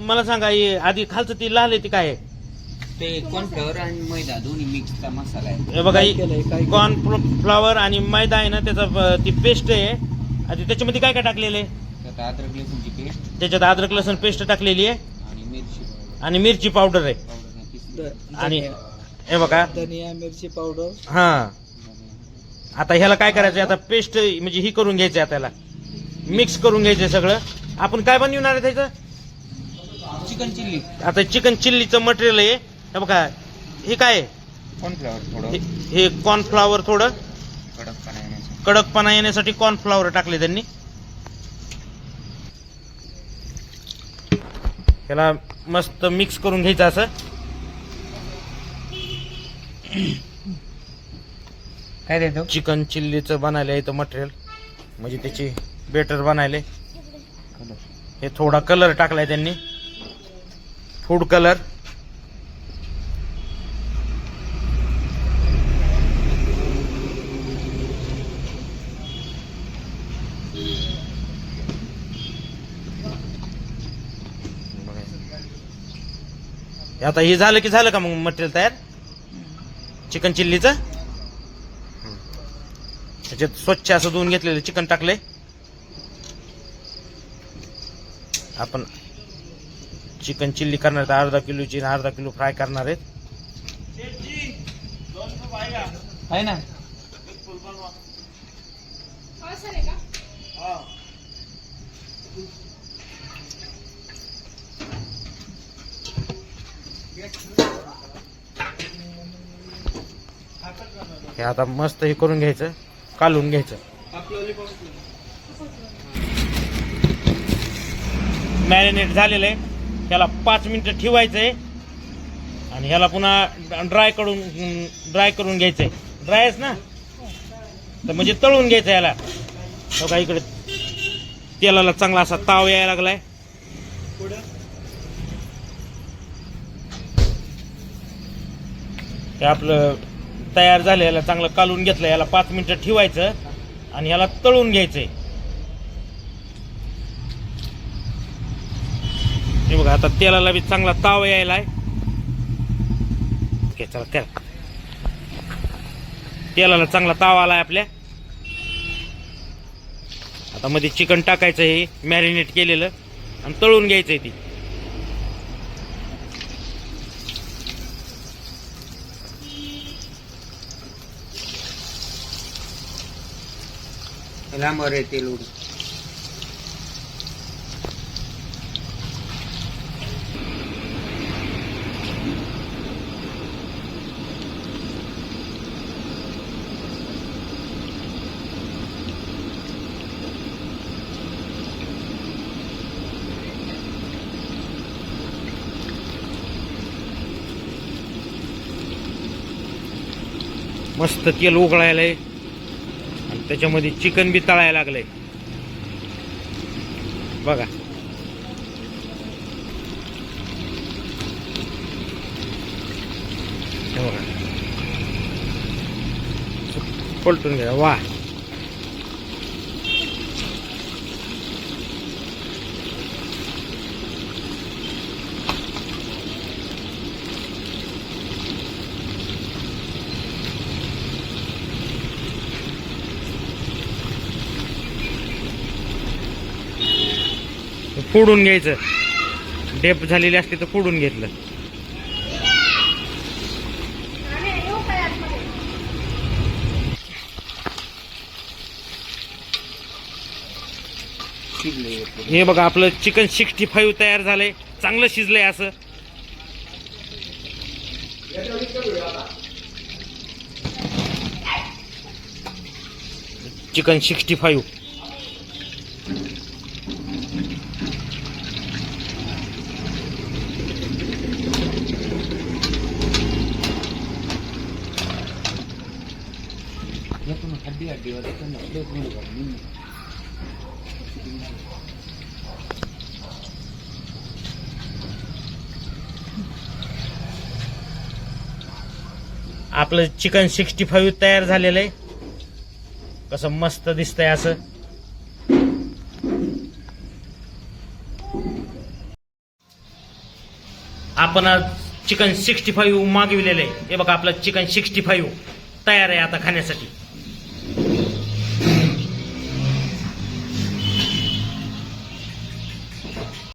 मला सांगा हे आधी खालचं ती लाल आहे ती काय आहे? ते कॉर्नफ्लॉवर आणि मैदा दोन्ही मिक्सचा मसाला आहे. हे बघा कॉर्नफ्लॉवर आणि मैदा आहे ना त्याचा ती पेस्ट आहे. आणि त्याच्यामध्ये काय काय टाकलेलं आहे? त्यात अद्रक लसूणची पेस्ट, त्याच्यात अद्रक लसूण पेस्ट टाकलेली आहे आणि मिरची पावडर आहे. आणि हे बघा धनिया मिरची पावडर. हा आता ह्याला काय करायचं आता पेस्ट म्हणजे ही करून घ्यायचं आता याला मिक्स करून घ्यायचं सगळं. आपण काय बनवणार आहे त्याचं? Chicken chilli. आता चिकन चिल्लीचं मटेरियल आहे. हे बघा हे काय आहे? कॉर्नफ्लॉवर थोडं हे कॉर्नफ्लॉवर थोडं कडकपणा येण्यासाठी. कडकपणा येण्यासाठी कॉर्नफ्लॉवर टाकले त्यांनी. त्याला मस्त मिक्स करून घ्यायचं असं. काय देतो? चिकन चिल्लीचं बनायला इथं मटेरियल म्हणजे त्याची बेटर बनायले. हे थोडा कलर टाकलाय त्यांनी, फूड कलर. आता हे झालं की झालं का मग मटेरियल तयार चिकन चिल्लीचं? त्याच्यात स्वच्छ असं धुवून घेतलेलं चिकन टाकले. आपण चिकन चिल्ली करणार आहेत. अर्धा किलोची अर्धा किलो फ्राय करणार आहेत. आहे ना. हे आता मस्त हे करून घ्यायचं, कालून घ्यायचं. मॅरिनेट झालेलं आहे. त्याला 5 मिनिटं ठेवायचंय आणि ह्याला पुन्हा ड्राय करून घ्यायचंय. ड्रायच ना तर म्हणजे तळून घ्यायचं याला. बघा इकडे तेलाला चांगला असा ताव यायला लागलाय. हे आपलं तयार झालं. याला चांगलं कालून घेतलं. याला 5 मिनिटं ठेवायचं आणि ह्याला तळून घ्यायचंय. हे बघा आता तेलाला बी चांगला ताव यायलाय. ओके चला तेलाला चांगला ताव आलाय आपल्या. आता मध्ये चिकन टाकायचं हे मॅरिनेट केलेलं आणि तळून घ्यायचंय ती. लांबवर आहे तेल उडून. मस्त तेल उकळायलंय आणि त्याच्यामध्ये चिकन बी तळायला लागलंय. बघा हे बघा पलटून घ्या. वा फोडून घ्यायचं. डेप झालेली असते तर फोडून घेतलं. हे बघा आपलं चिकन 65 तयार झालंय. चांगलं शिजलंय असं. चिकन 65 आपलं चिकन 65 तयार झालेलं आहे. कसं मस्त दिसतंय असं. आपण आज चिकन 65 मागविलेलं आहे. हे बघा आपलं चिकन 65 तयार आहे आता खाण्यासाठी.